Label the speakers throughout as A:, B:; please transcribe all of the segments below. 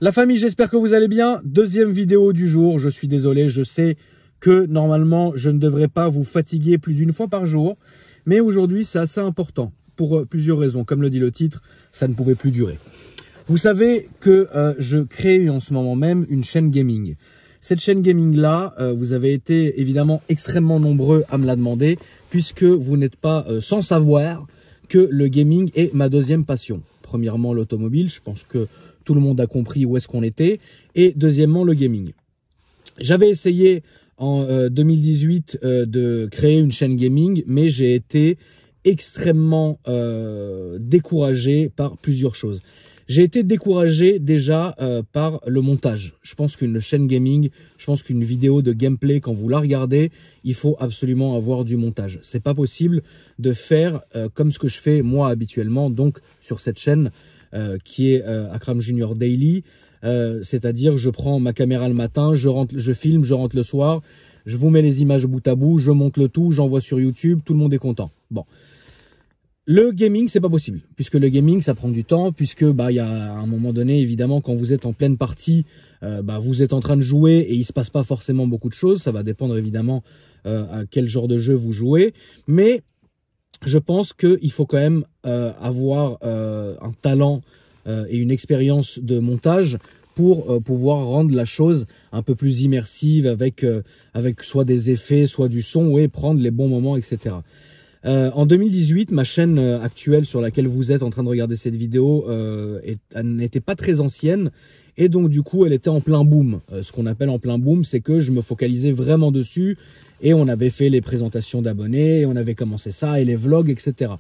A: La famille, j'espère que vous allez bien. Deuxième vidéo du jour. Je suis désolé, je sais que normalement, je ne devrais pas vous fatiguer plus d'une fois par jour. Mais aujourd'hui, c'est assez important pour plusieurs raisons. Comme le dit le titre, ça ne pouvait plus durer. Vous savez que je crée en ce moment même une chaîne gaming. Cette chaîne gaming-là, vous avez été évidemment extrêmement nombreux à me la demander, puisque vous n'êtes pas sans savoir que le gaming est ma deuxième passion. Premièrement, l'automobile, je pense que tout le monde a compris où est-ce qu'on était. Et deuxièmement, le gaming. J'avais essayé en 2018 de créer une chaîne gaming, mais j'ai été extrêmement découragé par plusieurs choses. J'ai été découragé déjà par le montage. Je pense qu'une chaîne gaming, je pense qu'une vidéo de gameplay, quand vous la regardez, il faut absolument avoir du montage. C'est pas possible de faire comme ce que je fais moi habituellement, donc sur cette chaîne qui est Akram Junior Daily. C'est-à-dire, je prends ma caméra le matin, je filme, je rentre le soir, je vous mets les images bout à bout, je monte le tout, j'envoie sur YouTube, tout le monde est content. Bon. Le gaming, c'est pas possible, puisque le gaming, ça prend du temps, puisque il y a un moment donné, évidemment, quand vous êtes en pleine partie, vous êtes en train de jouer et il se passe pas forcément beaucoup de choses. Ça va dépendre évidemment à quel genre de jeu vous jouez, mais je pense qu'il faut quand même avoir un talent et une expérience de montage pour pouvoir rendre la chose un peu plus immersive avec soit des effets, soit du son, et prendre les bons moments, etc. En 2018, ma chaîne actuelle sur laquelle vous êtes en train de regarder cette vidéo n'était pas très ancienne, et donc du coup elle était en plein boom. Ce qu'on appelle en plein boom, c'est que je me focalisais vraiment dessus, et on avait fait les présentations d'abonnés, et on avait commencé ça, et les vlogs, etc.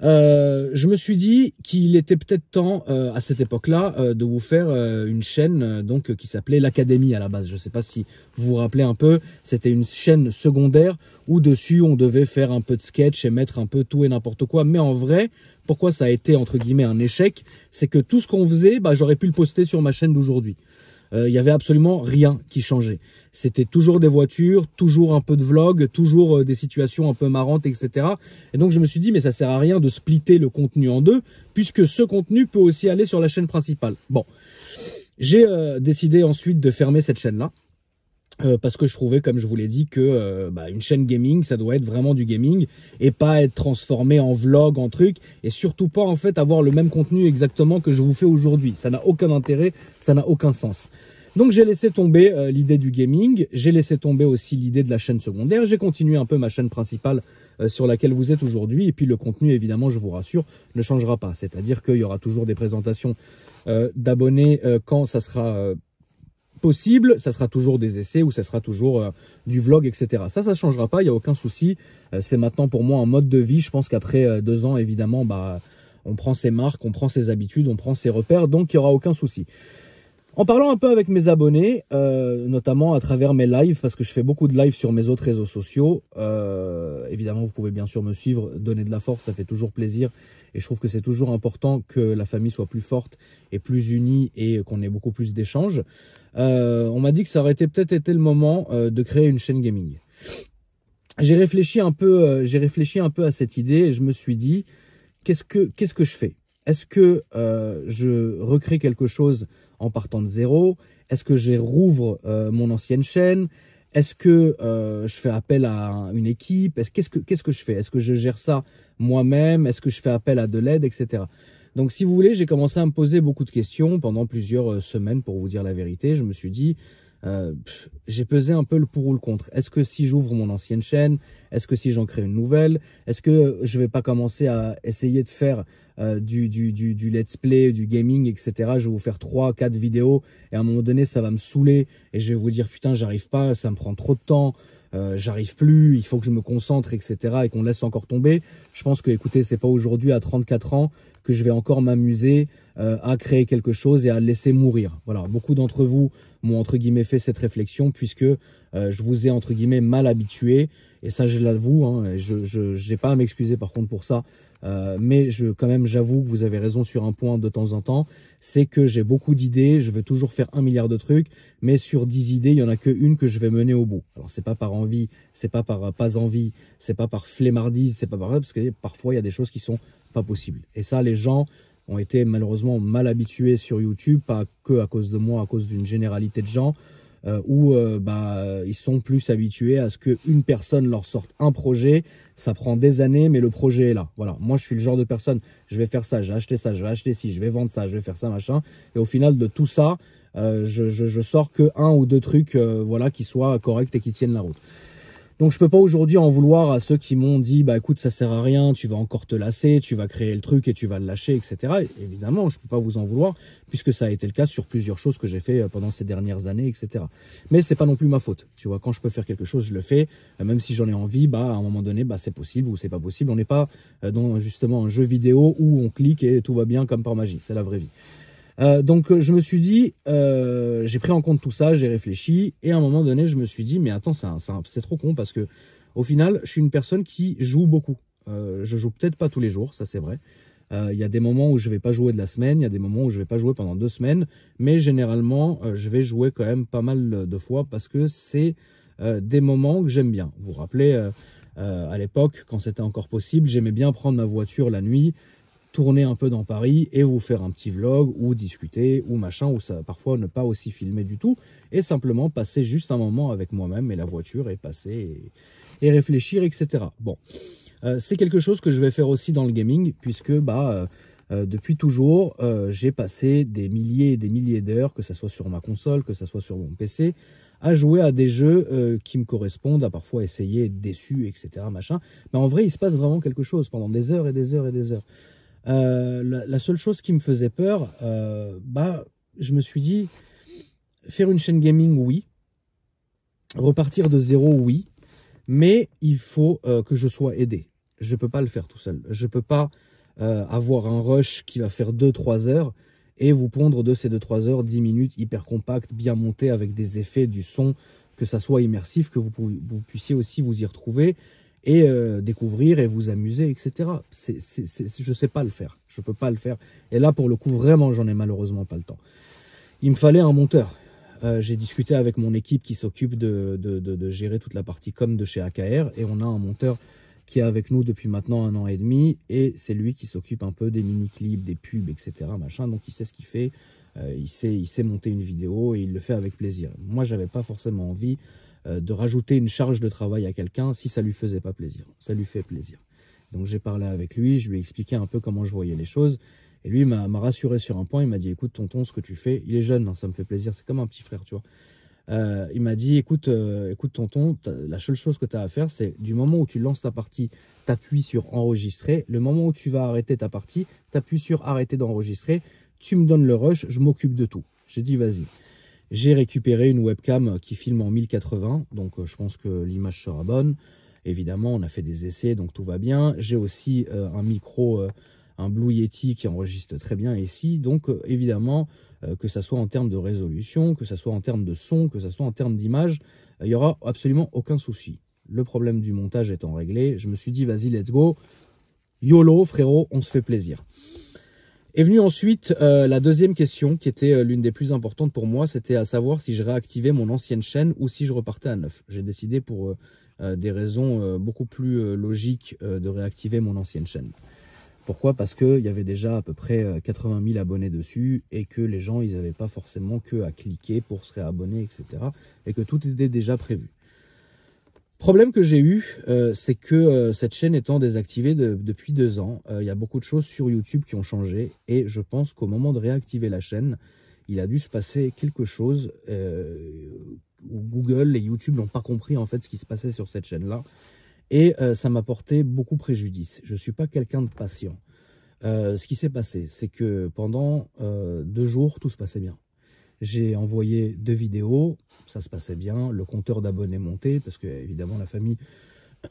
A: Je me suis dit qu'il était peut-être temps à cette époque-là de vous faire une chaîne qui s'appelait l'Académie à la base. Je ne sais pas si vous vous rappelez un peu, c'était une chaîne secondaire où dessus on devait faire un peu de sketch et mettre un peu tout et n'importe quoi. Mais en vrai, pourquoi ça a été entre guillemets un échec, c'est que tout ce qu'on faisait, j'aurais pu le poster sur ma chaîne d'aujourd'hui. Il y avait absolument rien qui changeait. C'était toujours des voitures, toujours un peu de vlog, toujours des situations un peu marrantes, etc. Et donc je me suis dit, mais ça sert à rien de splitter le contenu en deux, puisque ce contenu peut aussi aller sur la chaîne principale. Bon, j'ai décidé ensuite de fermer cette chaîne-là. Parce que je trouvais, comme je vous l'ai dit, que une chaîne gaming, ça doit être vraiment du gaming et pas être transformé en vlog, en truc, et surtout pas en fait avoir le même contenu exactement que je vous fais aujourd'hui. Ça n'a aucun intérêt, ça n'a aucun sens. Donc j'ai laissé tomber l'idée du gaming, j'ai laissé tomber aussi l'idée de la chaîne secondaire, j'ai continué un peu ma chaîne principale sur laquelle vous êtes aujourd'hui, et puis le contenu, évidemment, je vous rassure, ne changera pas. C'est-à-dire qu'il y aura toujours des présentations d'abonnés quand ça sera possible, ça sera toujours des essais ou ça sera toujours du vlog, etc. Ça ne changera pas, il n'y a aucun souci. C'est maintenant pour moi un mode de vie. Je pense qu'après 2 ans, évidemment, on prend ses marques, on prend ses habitudes, on prend ses repères, donc il n'y aura aucun souci. En parlant un peu avec mes abonnés, notamment à travers mes lives, parce que je fais beaucoup de lives sur mes autres réseaux sociaux, évidemment vous pouvez bien sûr me suivre, donner de la force, ça fait toujours plaisir, et je trouve que c'est toujours important que la famille soit plus forte et plus unie, et qu'on ait beaucoup plus d'échanges. On m'a dit que ça aurait peut-être été le moment de créer une chaîne gaming. J'ai réfléchi un peu à cette idée, et je me suis dit, qu'est-ce que je fais? Est-ce que je recrée quelque chose en partant de zéro? Est-ce que je rouvre mon ancienne chaîne? Est-ce que je fais appel à une équipe? Qu'est-ce que je fais? Est-ce que je gère ça moi-même? Est-ce que je fais appel à de l'aide, etc. Donc, si vous voulez, j'ai commencé à me poser beaucoup de questions pendant plusieurs semaines, pour vous dire la vérité. Je me suis dit, j'ai pesé un peu le pour ou le contre. Est-ce que si j'ouvre mon ancienne chaîne, est-ce que si j'en crée une nouvelle, est-ce que je vais pas commencer à essayer de faire du let's play, du gaming, etc. Je vais vous faire 3-4 vidéos, et à un moment donné, ça va me saouler, et je vais vous dire, putain, j'arrive pas, ça me prend trop de temps, j'arrive plus, il faut que je me concentre, etc. et qu'on laisse encore tomber. Je pense que, écoutez, c'est pas aujourd'hui à 34 ans que je vais encore m'amuser à créer quelque chose et à le laisser mourir. Voilà, beaucoup d'entre vous m'ont entre guillemets fait cette réflexion, puisque je vous ai entre guillemets mal habitué, et ça je l'avoue, hein, je n'ai pas à m'excuser par contre pour ça, mais quand même j'avoue que vous avez raison sur un point de temps en temps, c'est que j'ai beaucoup d'idées, je veux toujours faire 1 milliard de trucs, mais sur 10 idées, il n'y en a qu'une que je vais mener au bout. Alors c'est pas par envie, c'est pas par pas envie, c'est pas par flemmardise, c'est pas par parce que parfois il y a des choses qui sont pas possibles. Et ça, les gens ont été malheureusement mal habitués sur YouTube, pas que à cause de moi, à cause d'une généralité de gens, où ils sont plus habitués à ce qu'une personne leur sorte un projet. Ça prend des années, mais le projet est là. Voilà, moi je suis le genre de personne, je vais faire ça, je vais acheter ça, je vais acheter ci, je vais vendre ça, je vais faire ça, machin. Et au final de tout ça, je sors que un ou deux trucs voilà, qui soient corrects et qui tiennent la route. Donc je peux pas aujourd'hui en vouloir à ceux qui m'ont dit bah écoute, ça sert à rien, tu vas encore te lasser, tu vas créer le truc et tu vas le lâcher, etc. Et évidemment, je peux pas vous en vouloir puisque ça a été le cas sur plusieurs choses que j'ai fait pendant ces dernières années, etc. Mais c'est pas non plus ma faute. Tu vois, quand je peux faire quelque chose, je le fais, même si j'en ai envie. Bah à un moment donné, bah c'est possible ou c'est pas possible. On n'est pas dans justement un jeu vidéo où on clique et tout va bien comme par magie. C'est la vraie vie. Donc je me suis dit, j'ai pris en compte tout ça, j'ai réfléchi, et à un moment donné, je me suis dit, mais attends, c'est trop con, parce que au final, je suis une personne qui joue beaucoup. Je joue peut-être pas tous les jours, ça c'est vrai. Il y a des moments où je vais pas jouer de la semaine, il y a des moments où je vais pas jouer pendant 2 semaines, mais généralement, je vais jouer quand même pas mal de fois, parce que c'est des moments que j'aime bien. Vous vous rappelez, à l'époque, quand c'était encore possible, j'aimais bien prendre ma voiture la nuit, tourner un peu dans Paris et vous faire un petit vlog ou discuter ou machin, ou ça parfois ne pas aussi filmer du tout et simplement passer juste un moment avec moi-même et la voiture et passer et réfléchir, etc. Bon, c'est quelque chose que je vais faire aussi dans le gaming puisque depuis toujours j'ai passé des milliers et des milliers d'heures, que ce soit sur ma console, que ce soit sur mon PC, à jouer à des jeux qui me correspondent, à parfois essayer d'être déçu, etc. machin. Mais en vrai, il se passe vraiment quelque chose pendant des heures et des heures et des heures. La seule chose qui me faisait peur, je me suis dit, faire une chaîne gaming, oui. Repartir de zéro, oui. Mais il faut que je sois aidé. Je ne peux pas le faire tout seul. Je ne peux pas avoir un rush qui va faire 2-3 heures et vous pondre de ces 2-3 heures 10 minutes hyper compact, bien monté avec des effets, du son, que ça soit immersif, que vous puissiez aussi vous y retrouver et découvrir et vous amuser, etc. Je ne sais pas le faire, je ne peux pas le faire. Et là, pour le coup, vraiment, j'en ai malheureusement pas le temps. Il me fallait un monteur. J'ai discuté avec mon équipe qui s'occupe de gérer toute la partie com de chez AKR, et on a un monteur qui est avec nous depuis maintenant 1 an et demi, et c'est lui qui s'occupe un peu des mini-clips, des pubs, etc. machin. Donc il sait ce qu'il fait, il sait monter une vidéo et il le fait avec plaisir. Moi, j'avais pas forcément envie de rajouter une charge de travail à quelqu'un si ça lui faisait pas plaisir. Ça lui fait plaisir. Donc j'ai parlé avec lui, je lui ai expliqué un peu comment je voyais les choses. Et lui m'a rassuré sur un point, il m'a dit, écoute tonton, ce que tu fais, il est jeune, hein, ça me fait plaisir, c'est comme un petit frère, tu vois. Il m'a dit, écoute tonton, la seule chose que tu as à faire, c'est du moment où tu lances ta partie, tu appuies sur enregistrer. Le moment où tu vas arrêter ta partie, tu appuies sur arrêter d'enregistrer. Tu me donnes le rush, je m'occupe de tout. J'ai dit, vas-y. J'ai récupéré une webcam qui filme en 1080, donc je pense que l'image sera bonne. Évidemment, on a fait des essais, donc tout va bien. J'ai aussi un micro, un Blue Yeti qui enregistre très bien ici. Donc évidemment, que ça soit en termes de résolution, que ça soit en termes de son, que ça soit en termes d'image, il n'y aura absolument aucun souci. Le problème du montage étant réglé, je me suis dit, vas-y, let's go. YOLO, frérot, on se fait plaisir. Est venue ensuite la deuxième question, qui était l'une des plus importantes pour moi, c'était à savoir si je réactivais mon ancienne chaîne ou si je repartais à neuf. J'ai décidé pour des raisons beaucoup plus logiques de réactiver mon ancienne chaîne. Pourquoi? Parce qu'il y avait déjà à peu près 80 000 abonnés dessus et que les gens, ils n'avaient pas forcément que à cliquer pour se réabonner, etc. Et que tout était déjà prévu. Problème que j'ai eu, c'est que cette chaîne étant désactivée depuis 2 ans, il y a beaucoup de choses sur YouTube qui ont changé et je pense qu'au moment de réactiver la chaîne, il a dû se passer quelque chose où Google et YouTube n'ont pas compris en fait ce qui se passait sur cette chaîne-là et ça m'a porté beaucoup préjudice. Je ne suis pas quelqu'un de patient. Ce qui s'est passé, c'est que pendant 2 jours, tout se passait bien. J'ai envoyé 2 vidéos, ça se passait bien, le compteur d'abonnés montait, parce que évidemment la famille,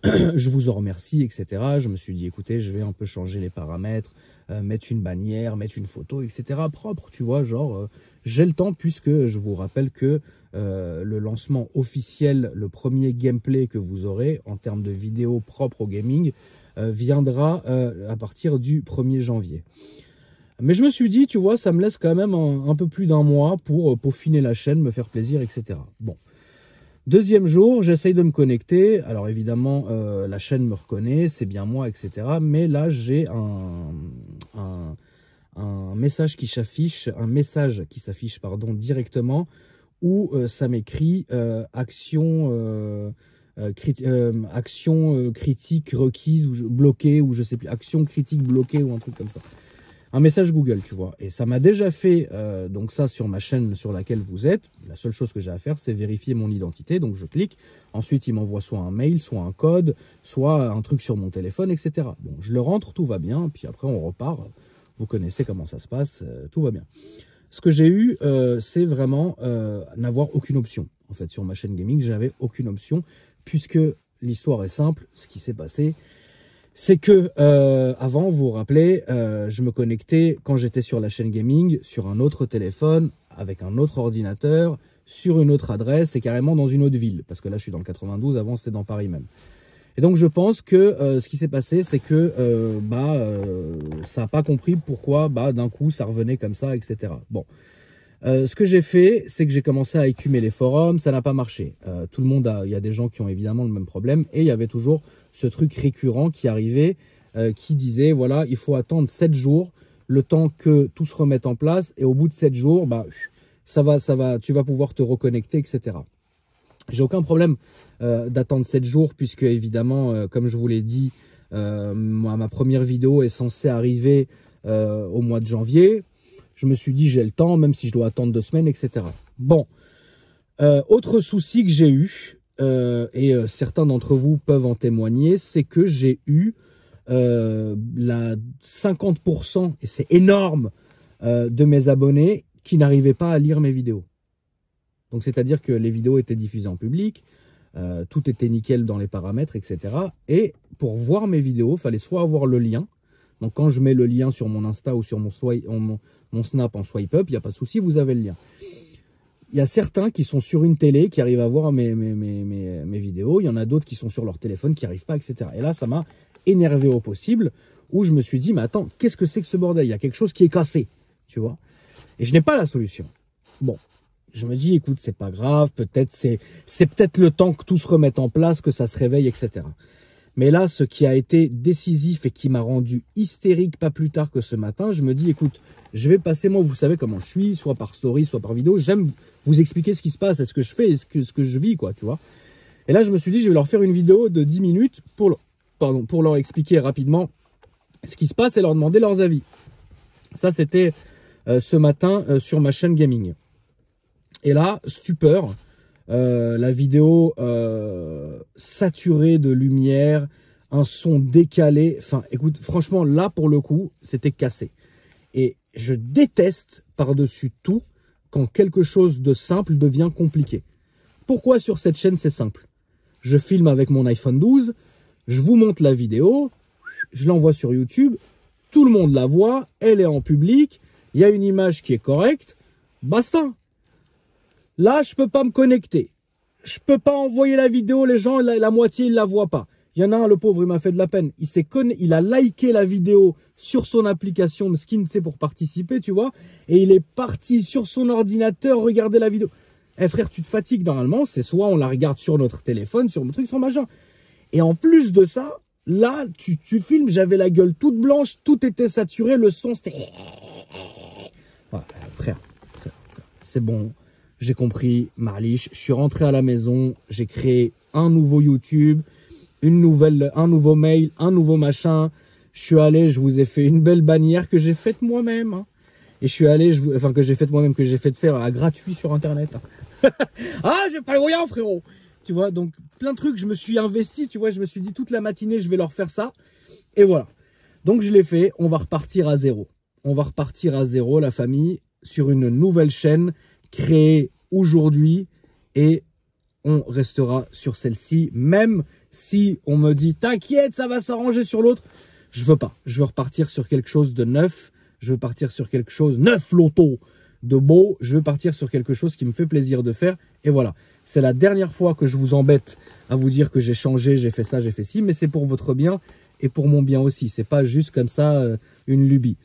A: je vous en remercie, etc. Je me suis dit, écoutez, je vais un peu changer les paramètres, mettre une bannière, mettre une photo, etc. propre, tu vois, genre, j'ai le temps, puisque je vous rappelle que le lancement officiel, le premier gameplay que vous aurez en termes de vidéos propres au gaming, viendra à partir du 1er janvier. Mais je me suis dit, tu vois, ça me laisse quand même un peu plus d'1 mois pour peaufiner la chaîne, me faire plaisir, etc. Bon. 2e jour, j'essaye de me connecter. Alors évidemment, la chaîne me reconnaît, c'est bien moi, etc. Mais là, j'ai un un message qui s'affiche, pardon, directement, où ça m'écrit action critique requise ou bloquée, ou je sais plus, action critique bloquée ou un truc comme ça. Un message Google, tu vois. Et ça m'a déjà fait, donc ça sur ma chaîne sur laquelle vous êtes, la seule chose que j'ai à faire, c'est vérifier mon identité. Donc je clique, ensuite il m'envoie soit un mail, soit un code, soit un truc sur mon téléphone, etc. Bon, je le rentre, tout va bien, puis après on repart. Vous connaissez comment ça se passe, tout va bien. Ce que j'ai eu, c'est vraiment n'avoir aucune option. En fait, sur ma chaîne gaming, j'avais aucune option, puisque l'histoire est simple. Ce qui s'est passé, c'est que avant, vous vous rappelez, je me connectais quand j'étais sur la chaîne gaming, sur un autre téléphone, avec un autre ordinateur, sur une autre adresse et carrément dans une autre ville. Parce que là, je suis dans le 92, avant c'était dans Paris même. Et donc je pense que ce qui s'est passé, c'est que ça n'a pas compris pourquoi d'un coup ça revenait comme ça, etc. Bon, ce que j'ai fait, c'est que j'ai commencé à écumer les forums, ça n'a pas marché. Tout le monde il y a des gens qui ont évidemment le même problème, et il y avait toujours ce truc récurrent qui arrivait, qui disait voilà, il faut attendre 7 jours, le temps que tout se remette en place, et au bout de 7 jours, tu vas pouvoir te reconnecter, etc. J'ai aucun problème d'attendre 7 jours, puisque évidemment, comme je vous l'ai dit, ma première vidéo est censée arriver au mois de janvier. Je me suis dit, j'ai le temps, même si je dois attendre 2 semaines, etc. Bon, autre souci que j'ai eu, et certains d'entre vous peuvent en témoigner, c'est que j'ai eu la 50%, et c'est énorme, de mes abonnés qui n'arrivaient pas à lire mes vidéos. Donc, c'est-à-dire que les vidéos étaient diffusées en public, tout était nickel dans les paramètres, etc. Et pour voir mes vidéos, il fallait soit avoir le lien. Donc, quand je mets le lien sur mon Insta ou sur mon Snap en swipe up, il n'y a pas de souci, vous avez le lien. Il y a certains qui sont sur une télé, qui arrivent à voir mes vidéos. Il y en a d'autres qui sont sur leur téléphone, qui n'y arrivent pas, etc. Et là, ça m'a énervé au possible, où je me suis dit, mais attends, qu'est-ce que c'est que ce bordel? Il y a quelque chose qui est cassé, tu vois. Et je n'ai pas la solution. Bon. Je me dis, écoute, c'est pas grave, peut-être c'est peut-être le temps que tout se remette en place, que ça se réveille, etc. Mais là, ce qui a été décisif et qui m'a rendu hystérique pas plus tard que ce matin, je me dis, écoute, je vais passer, moi, vous savez comment je suis, soit par story, soit par vidéo, j'aime vous expliquer ce qui se passe, ce que je fais et ce que je vis, quoi, tu vois. Et là, je me suis dit, je vais leur faire une vidéo de 10 minutes pour leur expliquer rapidement ce qui se passe et leur demander leurs avis. Ça, c'était ce matin sur ma chaîne gaming. Et là, stupeur, la vidéo saturée de lumière, un son décalé. Enfin, écoute, franchement, là, pour le coup, c'était cassé. Et je déteste par-dessus tout quand quelque chose de simple devient compliqué. Pourquoi sur cette chaîne, c'est simple? Je filme avec mon iPhone 12, je vous montre la vidéo, je l'envoie sur YouTube, tout le monde la voit, elle est en public, il y a une image qui est correcte, basta. Là, je peux pas me connecter. Je peux pas envoyer la vidéo, les gens, la moitié, ils la voient pas. Il y en a un, le pauvre, il m'a fait de la peine. Il a liké la vidéo sur son application Mskin, tu sais, pour participer, tu vois. Et il est parti sur son ordinateur regarder la vidéo. Eh frère, tu te fatigues normalement. C'est soit on la regarde sur notre téléphone, sur mon truc, sur machin. Et en plus de ça, là, tu filmes, j'avais la gueule toute blanche, tout était saturé, le son, c'était... Voilà, frère, c'est bon. J'ai compris, Marlich, je suis rentré à la maison, j'ai créé un nouveau YouTube, un nouveau mail, un nouveau machin. Je suis allé, je vous ai fait une belle bannière que j'ai faite moi-même. Hein. Et je suis allé, que j'ai faite moi-même, que j'ai fait faire à gratuit sur Internet. Hein. Ah, j'ai pas le moyen, frérot. Tu vois, donc plein de trucs, je me suis investi, tu vois, je me suis dit toute la matinée, je vais leur faire ça. Et voilà. Donc je l'ai fait, on va repartir à zéro. On va repartir à zéro, la famille, sur une nouvelle chaîne créée aujourd'hui, et on restera sur celle-ci, même si on me dit t'inquiète, ça va s'arranger sur l'autre. Je veux pas, je veux repartir sur quelque chose de neuf, je veux partir sur quelque chose neuf, loto, de beau, je veux partir sur quelque chose qui me fait plaisir de faire. Et voilà, c'est la dernière fois que je vous embête à vous dire que j'ai changé, j'ai fait ça, j'ai fait ci, mais c'est pour votre bien et pour mon bien aussi, c'est pas juste comme ça une lubie.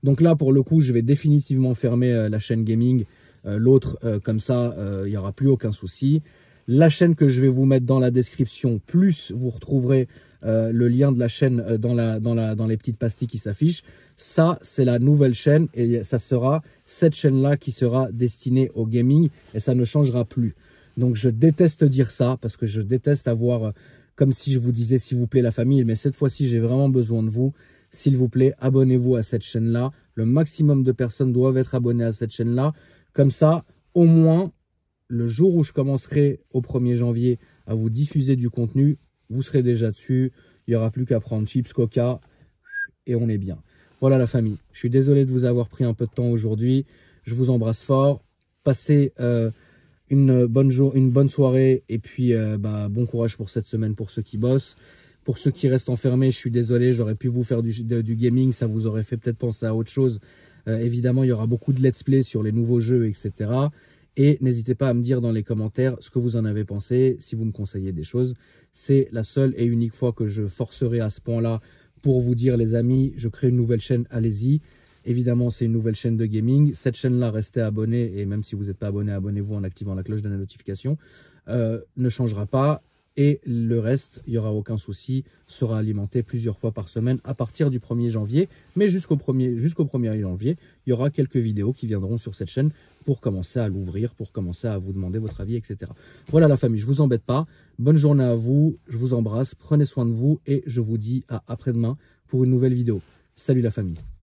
A: Donc là, pour le coup, je vais définitivement fermer la chaîne gaming. L'autre, comme ça, il n'y aura plus aucun souci. la chaîne que je vais vous mettre dans la description, plus vous retrouverez le lien de la chaîne dans les petites pastilles qui s'affichent. Ça, c'est la nouvelle chaîne et ça sera cette chaîne-là qui sera destinée au gaming et ça ne changera plus. Donc, je déteste dire ça parce que je déteste avoir, comme si je vous disais, s'il vous plaît, la famille. Mais cette fois-ci, j'ai vraiment besoin de vous. S'il vous plaît, abonnez-vous à cette chaîne-là. Le maximum de personnes doivent être abonnées à cette chaîne-là. Comme ça, au moins, le jour où je commencerai au 1er janvier à vous diffuser du contenu, vous serez déjà dessus. Il n'y aura plus qu'à prendre chips, coca et on est bien. Voilà la famille. Je suis désolé de vous avoir pris un peu de temps aujourd'hui. Je vous embrasse fort. Passez une bonne soirée et puis bon courage pour cette semaine pour ceux qui bossent. Pour ceux qui restent enfermés, je suis désolé, j'aurais pu vous faire du gaming, ça vous aurait fait peut-être penser à autre chose. Évidemment, il y aura beaucoup de let's play sur les nouveaux jeux, etc. Et n'hésitez pas à me dire dans les commentaires ce que vous en avez pensé, si vous me conseillez des choses. C'est la seule et unique fois que je forcerai à ce point-là pour vous dire, les amis, je crée une nouvelle chaîne, allez-y. Évidemment, c'est une nouvelle chaîne de gaming. Cette chaîne-là, restez abonnés. Et même si vous n'êtes pas abonné, abonnez-vous en activant la cloche de la notification. Ne changera pas. Et le reste, il n'y aura aucun souci, sera alimenté plusieurs fois par semaine à partir du 1er janvier. Mais jusqu'au 1er janvier, il y aura quelques vidéos qui viendront sur cette chaîne pour commencer à l'ouvrir, pour commencer à vous demander votre avis, etc. Voilà la famille, je ne vous embête pas. Bonne journée à vous, je vous embrasse, prenez soin de vous et je vous dis à après-demain pour une nouvelle vidéo. Salut la famille.